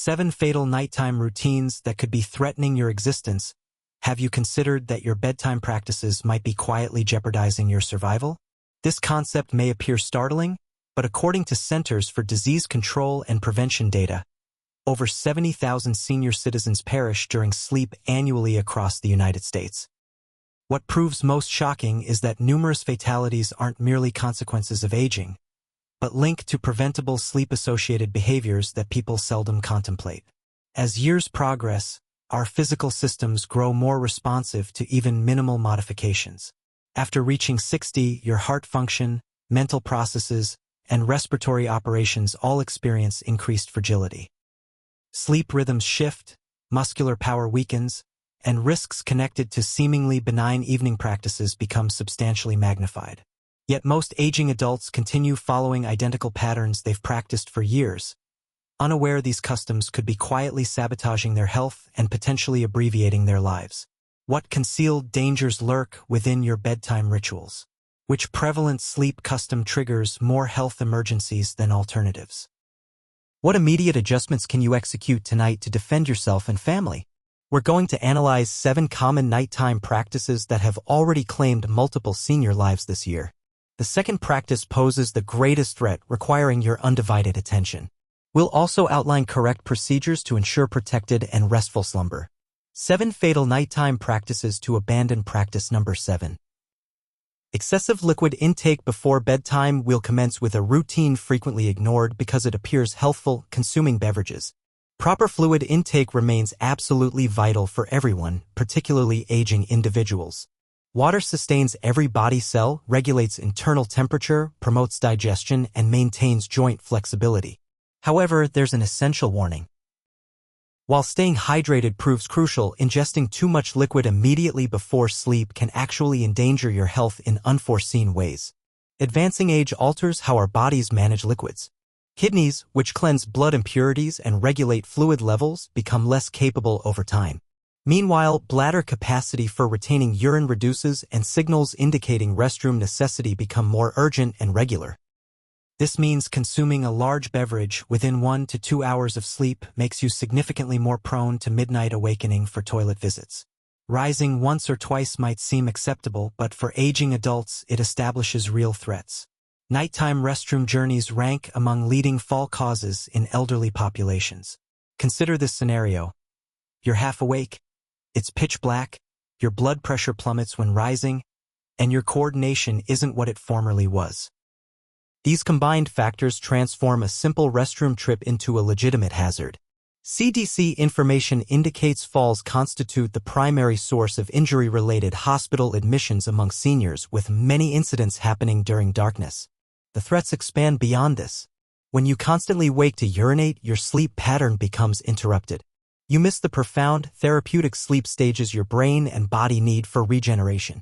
7 fatal nighttime routines that could be threatening your existence. Have you considered that your bedtime practices might be quietly jeopardizing your survival? This concept may appear startling, but according to Centers for Disease Control and Prevention data, over 70,000 senior citizens perish during sleep annually across the United States. What proves most shocking is that numerous fatalities aren't merely consequences of aging, but linked to preventable sleep-associated behaviors that people seldom contemplate. As years progress, our physical systems grow more responsive to even minimal modifications. After reaching 60, your heart function, mental processes, and respiratory operations all experience increased fragility. Sleep rhythms shift, muscular power weakens, and risks connected to seemingly benign evening practices become substantially magnified. Yet most aging adults continue following identical patterns they've practiced for years, unaware these customs could be quietly sabotaging their health and potentially abbreviating their lives. What concealed dangers lurk within your bedtime rituals? Which prevalent sleep custom triggers more health emergencies than alternatives? What immediate adjustments can you execute tonight to defend yourself and family? We're going to analyze 7 common nighttime practices that have already claimed multiple senior lives this year. The second practice poses the greatest threat, requiring your undivided attention. We'll also outline correct procedures to ensure protected and restful slumber. 7 fatal nighttime practices to abandon. Practice number 7. Excessive liquid intake before bedtime. We'll commence with a routine frequently ignored because it appears healthful: consuming beverages. Proper fluid intake remains absolutely vital for everyone, particularly aging individuals. Water sustains every body cell, regulates internal temperature, promotes digestion, and maintains joint flexibility. However, there's an essential warning. While staying hydrated proves crucial, ingesting too much liquid immediately before sleep can actually endanger your health in unforeseen ways. Advancing age alters how our bodies manage liquids. Kidneys, which cleanse blood impurities and regulate fluid levels, become less capable over time. Meanwhile, bladder capacity for retaining urine reduces and signals indicating restroom necessity become more urgent and regular. This means consuming a large beverage within 1 to 2 hours of sleep makes you significantly more prone to midnight awakening for toilet visits. Rising once or twice might seem acceptable, but for aging adults, it establishes real threats. Nighttime restroom journeys rank among leading fall causes in elderly populations. Consider this scenario. You're half awake, it's pitch black, your blood pressure plummets when rising, and your coordination isn't what it formerly was. These combined factors transform a simple restroom trip into a legitimate hazard. CDC information indicates falls constitute the primary source of injury-related hospital admissions among seniors, with many incidents happening during darkness. The threats expand beyond this. When you constantly wake to urinate, your sleep pattern becomes interrupted. You miss the profound, therapeutic sleep stages your brain and body need for regeneration.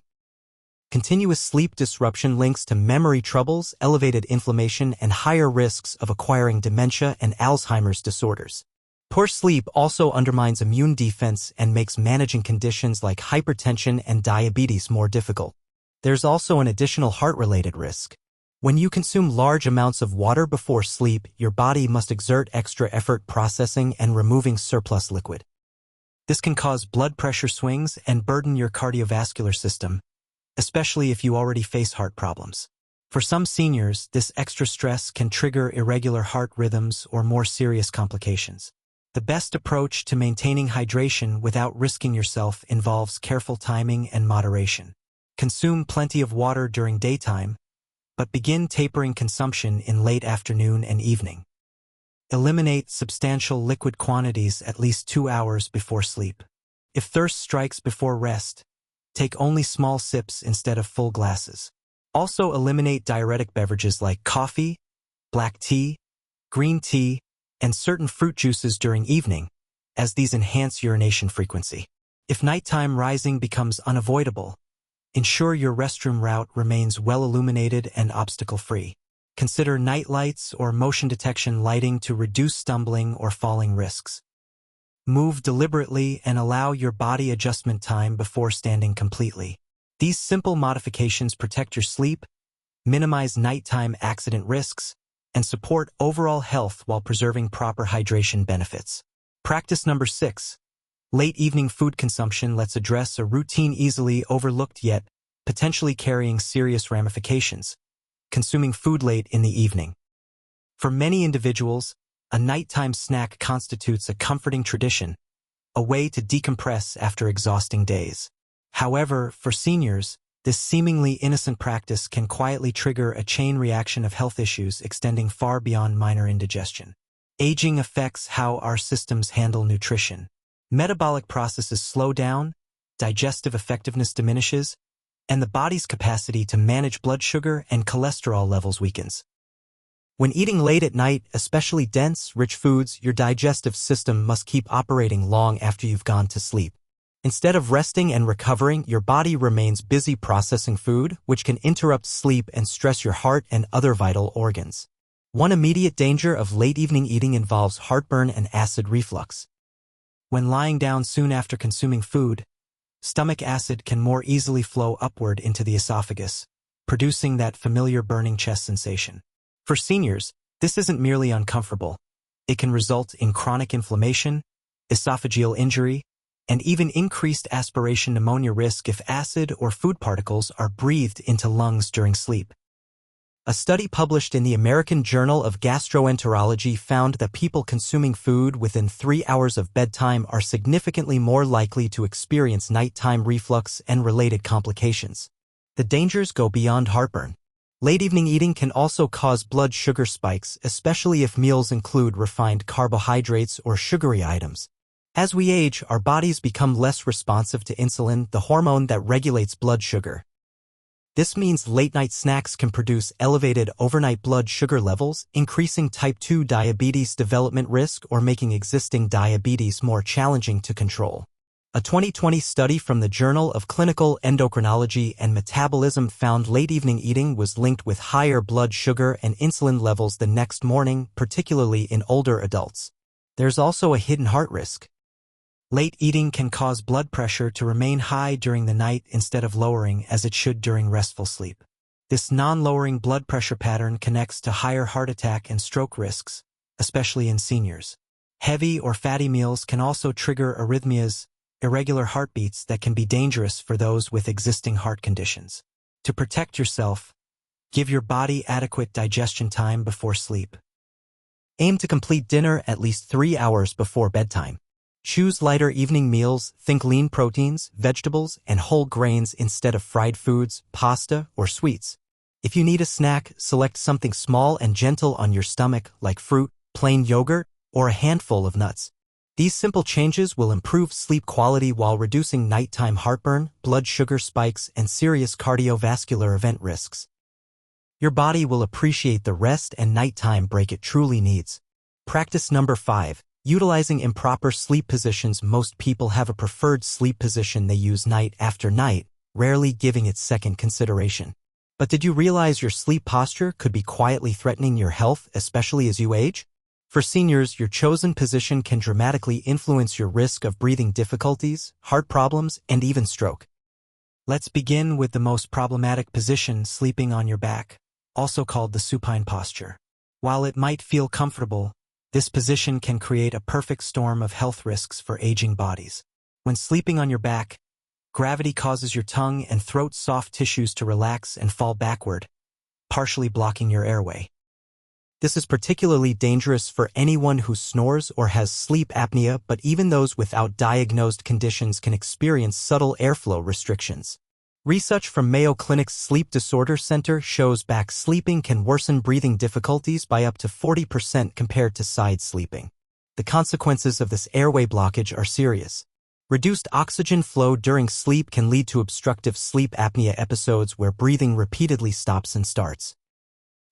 Continuous sleep disruption links to memory troubles, elevated inflammation, and higher risks of acquiring dementia and Alzheimer's disorders. Poor sleep also undermines immune defense and makes managing conditions like hypertension and diabetes more difficult. There's also an additional heart-related risk. When you consume large amounts of water before sleep, your body must exert extra effort processing and removing surplus liquid. This can cause blood pressure swings and burden your cardiovascular system, especially if you already face heart problems. For some seniors, this extra stress can trigger irregular heart rhythms or more serious complications. The best approach to maintaining hydration without risking yourself involves careful timing and moderation. Consume plenty of water during daytime, but begin tapering consumption in late afternoon and evening. Eliminate substantial liquid quantities at least 2 hours before sleep. If thirst strikes before rest, take only small sips instead of full glasses. Also eliminate diuretic beverages like coffee, black tea, green tea, and certain fruit juices during evening, as these enhance urination frequency. If nighttime rising becomes unavoidable, ensure your restroom route remains well illuminated and obstacle-free. Consider night lights or motion detection lighting to reduce stumbling or falling risks. Move deliberately and allow your body adjustment time before standing completely. These simple modifications protect your sleep, minimize nighttime accident risks, and support overall health while preserving proper hydration benefits. Practice number 6. Late evening food consumption. Let's address a routine easily overlooked yet potentially carrying serious ramifications: consuming food late in the evening. For many individuals, a nighttime snack constitutes a comforting tradition, a way to decompress after exhausting days. However, for seniors, this seemingly innocent practice can quietly trigger a chain reaction of health issues extending far beyond minor indigestion. Aging affects how our systems handle nutrition. Metabolic processes slow down, digestive effectiveness diminishes, and the body's capacity to manage blood sugar and cholesterol levels weakens. When eating late at night, especially dense, rich foods, your digestive system must keep operating long after you've gone to sleep. Instead of resting and recovering, your body remains busy processing food, which can interrupt sleep and stress your heart and other vital organs. One immediate danger of late evening eating involves heartburn and acid reflux. When lying down soon after consuming food, stomach acid can more easily flow upward into the esophagus, producing that familiar burning chest sensation. For seniors, this isn't merely uncomfortable. It can result in chronic inflammation, esophageal injury, and even increased aspiration pneumonia risk if acid or food particles are breathed into lungs during sleep. A study published in the American Journal of Gastroenterology found that people consuming food within 3 hours of bedtime are significantly more likely to experience nighttime reflux and related complications. The dangers go beyond heartburn. Late evening eating can also cause blood sugar spikes, especially if meals include refined carbohydrates or sugary items. As we age, our bodies become less responsive to insulin, the hormone that regulates blood sugar. This means late-night snacks can produce elevated overnight blood sugar levels, increasing type 2 diabetes development risk or making existing diabetes more challenging to control. A 2020 study from the Journal of Clinical Endocrinology and Metabolism found late evening eating was linked with higher blood sugar and insulin levels the next morning, particularly in older adults. There's also a hidden heart risk. Late eating can cause blood pressure to remain high during the night instead of lowering as it should during restful sleep. This non-lowering blood pressure pattern connects to higher heart attack and stroke risks, especially in seniors. Heavy or fatty meals can also trigger arrhythmias, irregular heartbeats that can be dangerous for those with existing heart conditions. To protect yourself, give your body adequate digestion time before sleep. Aim to complete dinner at least 3 hours before bedtime. Choose lighter evening meals, think lean proteins, vegetables, and whole grains instead of fried foods, pasta, or sweets. If you need a snack, select something small and gentle on your stomach like fruit, plain yogurt, or a handful of nuts. These simple changes will improve sleep quality while reducing nighttime heartburn, blood sugar spikes, and serious cardiovascular event risks. Your body will appreciate the rest and nighttime break it truly needs. Practice number 5. Utilizing improper sleep positions. Most people have a preferred sleep position they use night after night, rarely giving it second consideration. But did you realize your sleep posture could be quietly threatening your health, especially as you age? For seniors, your chosen position can dramatically influence your risk of breathing difficulties, heart problems, and even stroke. Let's begin with the most problematic position, sleeping on your back, also called the supine posture. While it might feel comfortable, this position can create a perfect storm of health risks for aging bodies. When sleeping on your back, gravity causes your tongue and throat's soft tissues to relax and fall backward, partially blocking your airway. This is particularly dangerous for anyone who snores or has sleep apnea, but even those without diagnosed conditions can experience subtle airflow restrictions. Research from Mayo Clinic's Sleep Disorder Center shows back sleeping can worsen breathing difficulties by up to 40% compared to side sleeping. The consequences of this airway blockage are serious. Reduced oxygen flow during sleep can lead to obstructive sleep apnea episodes where breathing repeatedly stops and starts.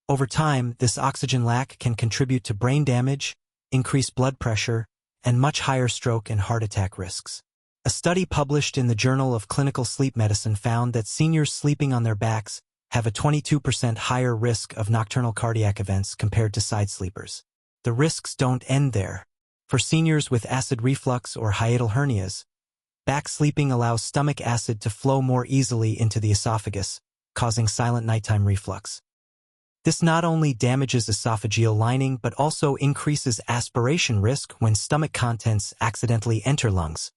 Over time, this oxygen lack can contribute to brain damage, increased blood pressure, and much higher stroke and heart attack risks. A study published in the Journal of Clinical Sleep Medicine found that seniors sleeping on their backs have a 22% higher risk of nocturnal cardiac events compared to side sleepers. The risks don't end there. For seniors with acid reflux or hiatal hernias, back sleeping allows stomach acid to flow more easily into the esophagus, causing silent nighttime reflux. This not only damages esophageal lining but also increases aspiration risk when stomach contents accidentally enter lungs,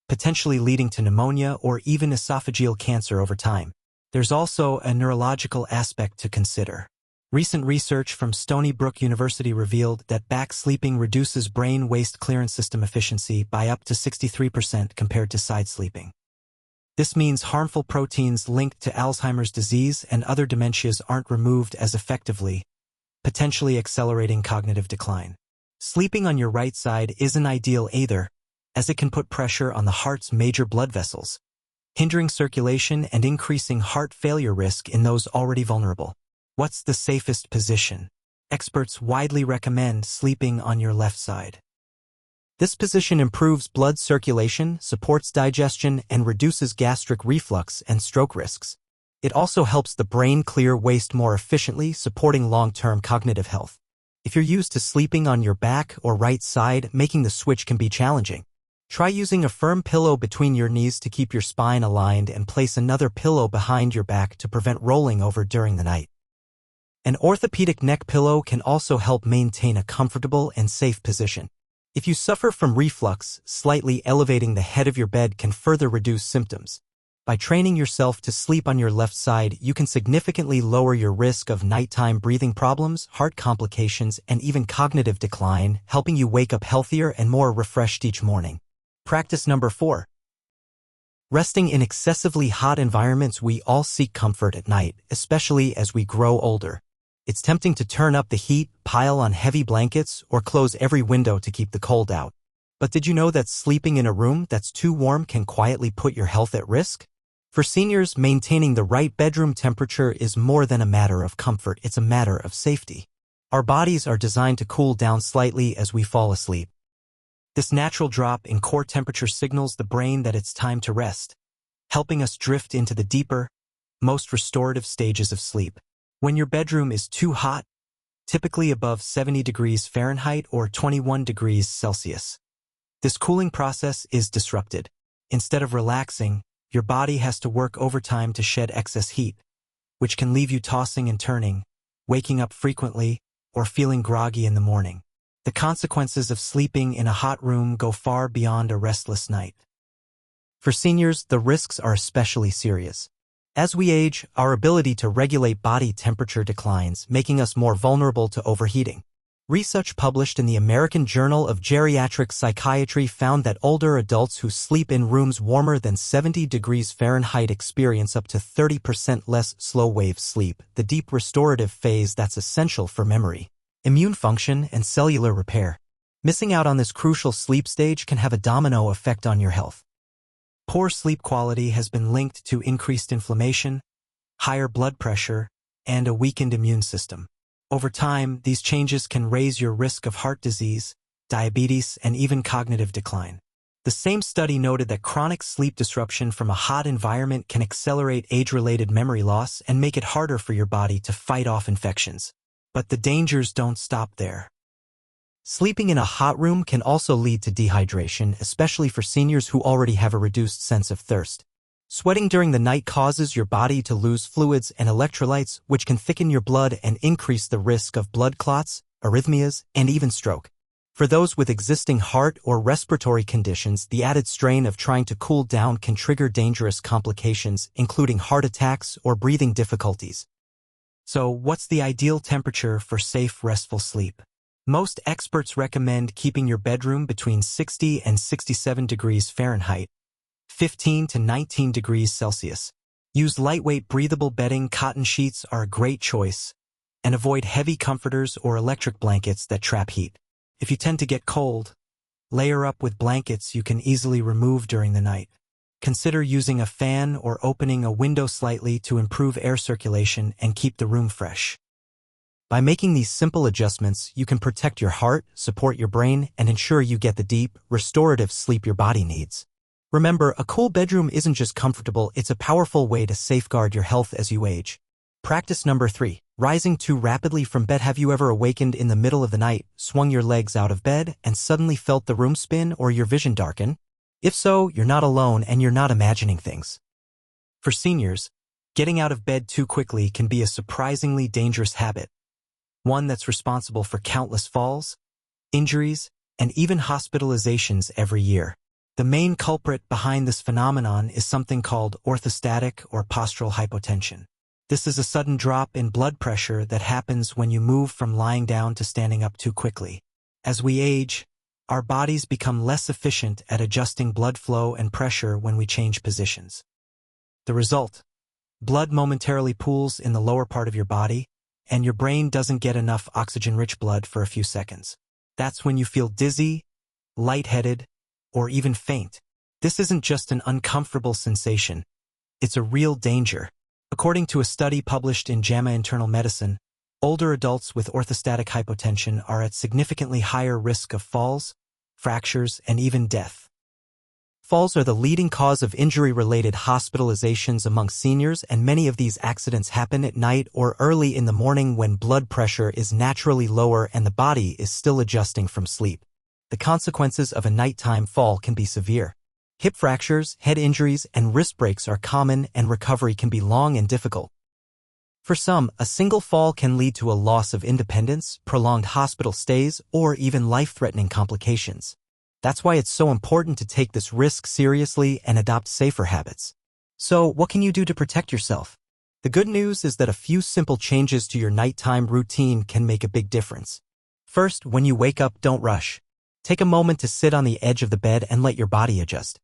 potentially leading to pneumonia or even esophageal cancer over time. There's also a neurological aspect to consider. Recent research from Stony Brook University revealed that back sleeping reduces brain waste clearance system efficiency by up to 63% compared to side sleeping. This means harmful proteins linked to Alzheimer's disease and other dementias aren't removed as effectively, potentially accelerating cognitive decline. Sleeping on your right side isn't ideal either, as it can put pressure on the heart's major blood vessels, hindering circulation and increasing heart failure risk in those already vulnerable. What's the safest position? Experts widely recommend sleeping on your left side. This position improves blood circulation, supports digestion, and reduces gastric reflux and stroke risks. It also helps the brain clear waste more efficiently, supporting long-term cognitive health. If you're used to sleeping on your back or right side, making the switch can be challenging. Try using a firm pillow between your knees to keep your spine aligned and place another pillow behind your back to prevent rolling over during the night. An orthopedic neck pillow can also help maintain a comfortable and safe position. If you suffer from reflux, slightly elevating the head of your bed can further reduce symptoms. By training yourself to sleep on your left side, you can significantly lower your risk of nighttime breathing problems, heart complications, and even cognitive decline, helping you wake up healthier and more refreshed each morning. Practice number 4. Resting in excessively hot environments. We all seek comfort at night, especially as we grow older. It's tempting to turn up the heat, pile on heavy blankets, or close every window to keep the cold out. But did you know that sleeping in a room that's too warm can quietly put your health at risk? For seniors, maintaining the right bedroom temperature is more than a matter of comfort, it's a matter of safety. Our bodies are designed to cool down slightly as we fall asleep. This natural drop in core temperature signals the brain that it's time to rest, helping us drift into the deeper, most restorative stages of sleep. When your bedroom is too hot, typically above 70 degrees Fahrenheit or 21 degrees Celsius, this cooling process is disrupted. Instead of relaxing, your body has to work overtime to shed excess heat, which can leave you tossing and turning, waking up frequently, or feeling groggy in the morning. The consequences of sleeping in a hot room go far beyond a restless night. For seniors, the risks are especially serious. As we age, our ability to regulate body temperature declines, making us more vulnerable to overheating. Research published in the American Journal of Geriatric Psychiatry found that older adults who sleep in rooms warmer than 70 degrees Fahrenheit experience up to 30% less slow-wave sleep, the deep restorative phase that's essential for memory, immune function, and cellular repair. Missing out on this crucial sleep stage can have a domino effect on your health. Poor sleep quality has been linked to increased inflammation, higher blood pressure, and a weakened immune system. Over time, these changes can raise your risk of heart disease, diabetes, and even cognitive decline. The same study noted that chronic sleep disruption from a hot environment can accelerate age-related memory loss and make it harder for your body to fight off infections. But the dangers don't stop there. Sleeping in a hot room can also lead to dehydration, especially for seniors who already have a reduced sense of thirst. Sweating during the night causes your body to lose fluids and electrolytes, which can thicken your blood and increase the risk of blood clots, arrhythmias, and even stroke. For those with existing heart or respiratory conditions, the added strain of trying to cool down can trigger dangerous complications, including heart attacks or breathing difficulties. So, what's the ideal temperature for safe, restful sleep? Most experts recommend keeping your bedroom between 60 and 67 degrees Fahrenheit, 15 to 19 degrees Celsius. Use lightweight breathable bedding. Cotton sheets are a great choice, and avoid heavy comforters or electric blankets that trap heat. If you tend to get cold, layer up with blankets you can easily remove during the night. Consider using a fan or opening a window slightly to improve air circulation and keep the room fresh. By making these simple adjustments, you can protect your heart, support your brain, and ensure you get the deep, restorative sleep your body needs. Remember, a cool bedroom isn't just comfortable, it's a powerful way to safeguard your health as you age. Practice number 3. Rising too rapidly from bed. Have you ever awakened in the middle of the night, swung your legs out of bed, and suddenly felt the room spin or your vision darken? If so, you're not alone and you're not imagining things. For seniors, getting out of bed too quickly can be a surprisingly dangerous habit. one that's responsible for countless falls, injuries, and even hospitalizations every year. The main culprit behind this phenomenon is something called orthostatic or postural hypotension. This is a sudden drop in blood pressure that happens when you move from lying down to standing up too quickly. As we age, our bodies become less efficient at adjusting blood flow and pressure when we change positions. The result: blood momentarily pools in the lower part of your body, and your brain doesn't get enough oxygen-rich blood for a few seconds. That's when you feel dizzy, lightheaded, or even faint. This isn't just an uncomfortable sensation. It's a real danger. According to a study published in JAMA Internal Medicine, older adults with orthostatic hypotension are at significantly higher risk of falls, fractures, and even death. Falls are the leading cause of injury-related hospitalizations among seniors, and many of these accidents happen at night or early in the morning when blood pressure is naturally lower and the body is still adjusting from sleep. The consequences of a nighttime fall can be severe. Hip fractures, head injuries, and wrist breaks are common, and recovery can be long and difficult. For some, a single fall can lead to a loss of independence, prolonged hospital stays, or even life-threatening complications. That's why it's so important to take this risk seriously and adopt safer habits. So, what can you do to protect yourself? The good news is that a few simple changes to your nighttime routine can make a big difference. First, when you wake up, don't rush. Take a moment to sit on the edge of the bed and let your body adjust.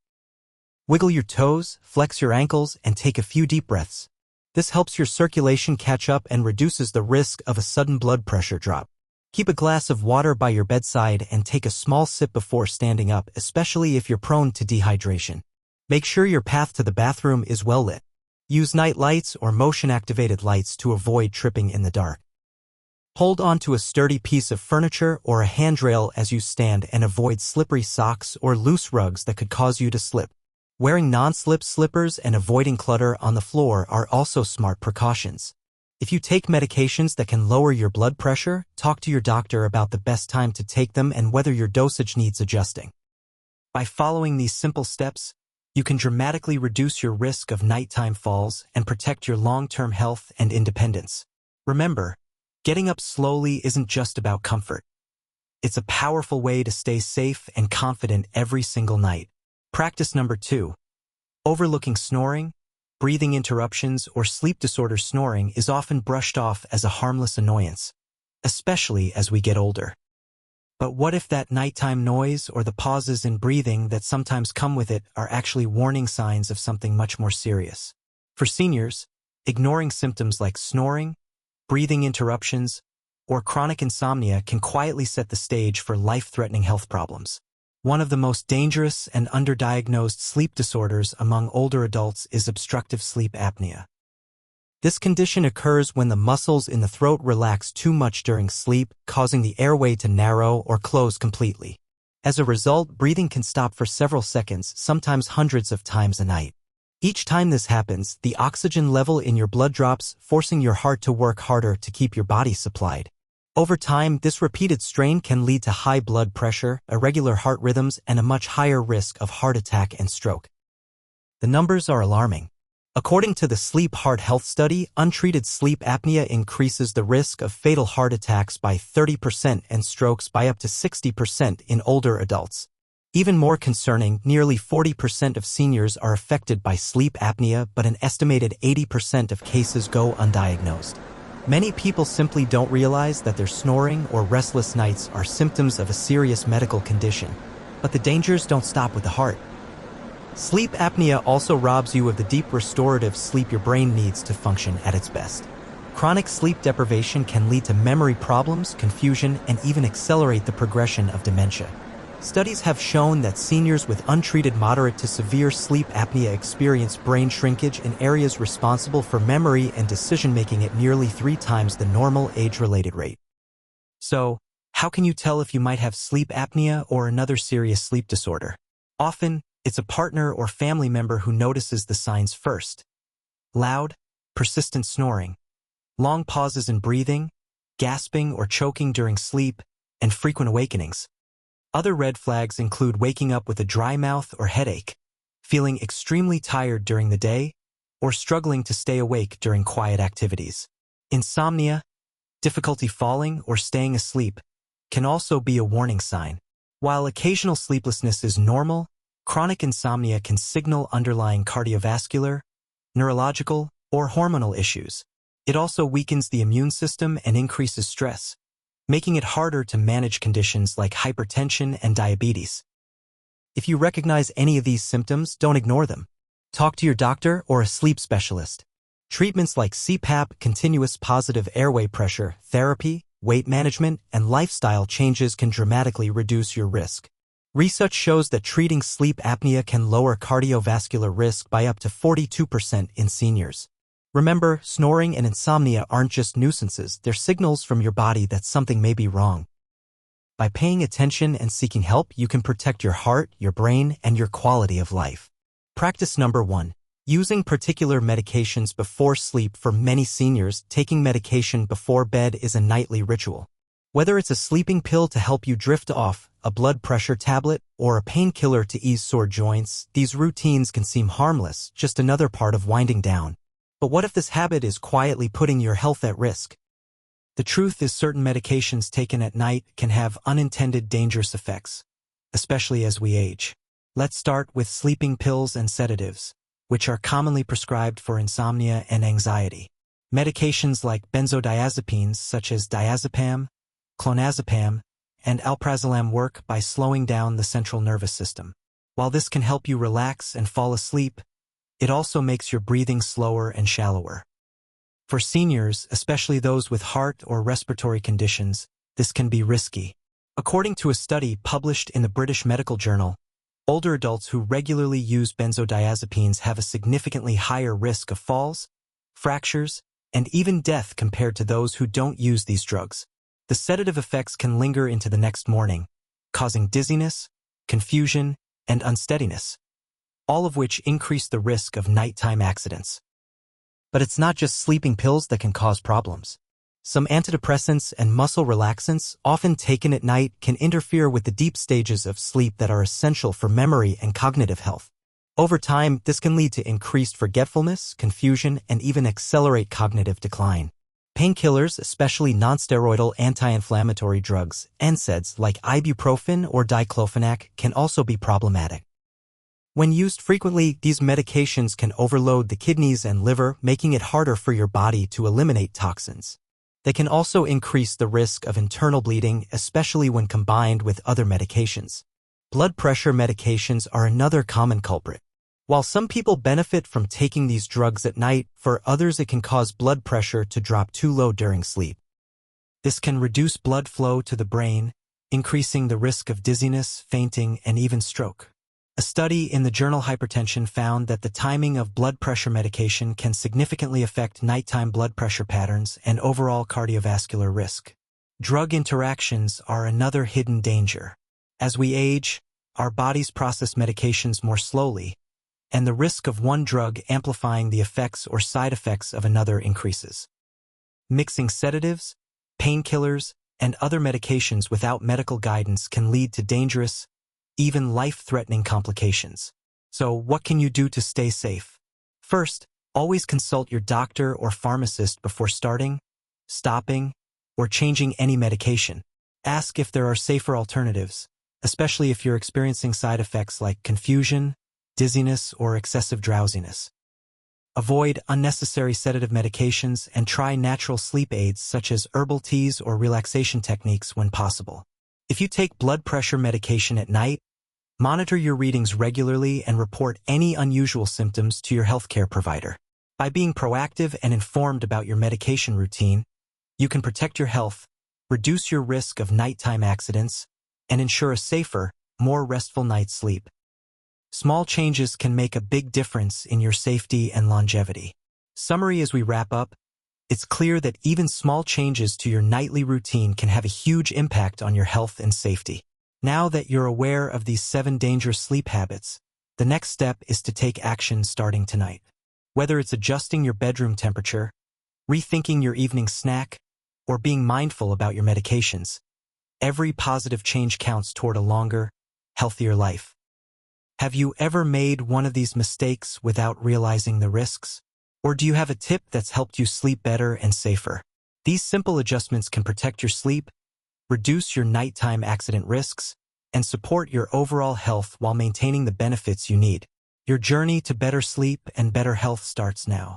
Wiggle your toes, flex your ankles, and take a few deep breaths. This helps your circulation catch up and reduces the risk of a sudden blood pressure drop. Keep a glass of water by your bedside and take a small sip before standing up, especially if you're prone to dehydration. Make sure your path to the bathroom is well lit. Use night lights or motion-activated lights to avoid tripping in the dark. Hold on to a sturdy piece of furniture or a handrail as you stand and avoid slippery socks or loose rugs that could cause you to slip. Wearing non-slip slippers and avoiding clutter on the floor are also smart precautions. If you take medications that can lower your blood pressure, talk to your doctor about the best time to take them and whether your dosage needs adjusting. By following these simple steps, you can dramatically reduce your risk of nighttime falls and protect your long-term health and independence. Remember, getting up slowly isn't just about comfort. It's a powerful way to stay safe and confident every single night. Practice number 2. Overlooking snoring, breathing interruptions, or sleep disorder. Snoring is often brushed off as a harmless annoyance, especially as we get older. But what if that nighttime noise or the pauses in breathing that sometimes come with it are actually warning signs of something much more serious? For seniors, ignoring symptoms like snoring, breathing interruptions, or chronic insomnia can quietly set the stage for life-threatening health problems. One of the most dangerous and underdiagnosed sleep disorders among older adults is obstructive sleep apnea. This condition occurs when the muscles in the throat relax too much during sleep, causing the airway to narrow or close completely. As a result, breathing can stop for several seconds, sometimes hundreds of times a night. Each time this happens, the oxygen level in your blood drops, forcing your heart to work harder to keep your body supplied. Over time, this repeated strain can lead to high blood pressure, irregular heart rhythms, and a much higher risk of heart attack and stroke. The numbers are alarming. According to the Sleep Heart Health Study, untreated sleep apnea increases the risk of fatal heart attacks by 30% and strokes by up to 60% in older adults. Even more concerning, nearly 40% of seniors are affected by sleep apnea, but an estimated 80% of cases go undiagnosed. Many people simply don't realize that their snoring or restless nights are symptoms of a serious medical condition. But the dangers don't stop with the heart. Sleep apnea also robs you of the deep restorative sleep your brain needs to function at its best. Chronic sleep deprivation can lead to memory problems, confusion, and even accelerate the progression of dementia. Studies have shown that seniors with untreated moderate to severe sleep apnea experience brain shrinkage in areas responsible for memory and decision-making at nearly 3 times the normal age-related rate. So, how can you tell if you might have sleep apnea or another serious sleep disorder? Often, it's a partner or family member who notices the signs first. Loud, persistent snoring, long pauses in breathing, gasping or choking during sleep, and frequent awakenings. Other red flags include waking up with a dry mouth or headache, feeling extremely tired during the day, or struggling to stay awake during quiet activities. Insomnia, difficulty falling or staying asleep, can also be a warning sign. While occasional sleeplessness is normal, chronic insomnia can signal underlying cardiovascular, neurological, or hormonal issues. It also weakens the immune system and increases stress, making it harder to manage conditions like hypertension and diabetes. If you recognize any of these symptoms, don't ignore them. Talk to your doctor or a sleep specialist. Treatments like CPAP, continuous positive airway pressure therapy, weight management, and lifestyle changes can dramatically reduce your risk. Research shows that treating sleep apnea can lower cardiovascular risk by up to 42% in seniors. Remember, snoring and insomnia aren't just nuisances, they're signals from your body that something may be wrong. By paying attention and seeking help, you can protect your heart, your brain, and your quality of life. Practice number 1. Using particular medications before sleep. For many seniors, taking medication before bed is a nightly ritual. Whether it's a sleeping pill to help you drift off, a blood pressure tablet, or a painkiller to ease sore joints, these routines can seem harmless, just another part of winding down. But what if this habit is quietly putting your health at risk? The truth is, certain medications taken at night can have unintended dangerous effects, especially as we age. Let's start with sleeping pills and sedatives, which are commonly prescribed for insomnia and anxiety. Medications like benzodiazepines such as diazepam, clonazepam, and alprazolam work by slowing down the central nervous system. While this can help you relax and fall asleep, it also makes your breathing slower and shallower. For seniors, especially those with heart or respiratory conditions, this can be risky. According to a study published in the British Medical Journal, older adults who regularly use benzodiazepines have a significantly higher risk of falls, fractures, and even death compared to those who don't use these drugs. The sedative effects can linger into the next morning, causing dizziness, confusion, and unsteadiness, all of which increase the risk of nighttime accidents. But it's not just sleeping pills that can cause problems. Some antidepressants and muscle relaxants, often taken at night, can interfere with the deep stages of sleep that are essential for memory and cognitive health. Over time, this can lead to increased forgetfulness, confusion, and even accelerate cognitive decline. Painkillers, especially nonsteroidal anti-inflammatory drugs, NSAIDs like ibuprofen or diclofenac, can also be problematic. When used frequently, these medications can overload the kidneys and liver, making it harder for your body to eliminate toxins. They can also increase the risk of internal bleeding, especially when combined with other medications. Blood pressure medications are another common culprit. While some people benefit from taking these drugs at night, for others it can cause blood pressure to drop too low during sleep. This can reduce blood flow to the brain, increasing the risk of dizziness, fainting, and even stroke. A study in the journal Hypertension found that the timing of blood pressure medication can significantly affect nighttime blood pressure patterns and overall cardiovascular risk. Drug interactions are another hidden danger. As we age, our bodies process medications more slowly, and the risk of one drug amplifying the effects or side effects of another increases. Mixing sedatives, painkillers, and other medications without medical guidance can lead to dangerous, even life-threatening complications. So what can you do to stay safe? First, always consult your doctor or pharmacist before starting, stopping, or changing any medication. Ask if there are safer alternatives, especially if you're experiencing side effects like confusion, dizziness, or excessive drowsiness. Avoid unnecessary sedative medications and try natural sleep aids such as herbal teas or relaxation techniques when possible. If you take blood pressure medication at night, monitor your readings regularly and report any unusual symptoms to your healthcare provider. By being proactive and informed about your medication routine, you can protect your health, reduce your risk of nighttime accidents, and ensure a safer, more restful night's sleep. Small changes can make a big difference in your safety and longevity. Summary: as we wrap up, it's clear that even small changes to your nightly routine can have a huge impact on your health and safety. Now that you're aware of these 7 dangerous sleep habits, the next step is to take action starting tonight. Whether it's adjusting your bedroom temperature, rethinking your evening snack, or being mindful about your medications, every positive change counts toward a longer, healthier life. Have you ever made one of these mistakes without realizing the risks? Or do you have a tip that's helped you sleep better and safer? These simple adjustments can protect your sleep, reduce your nighttime accident risks, and support your overall health while maintaining the benefits you need. Your journey to better sleep and better health starts now.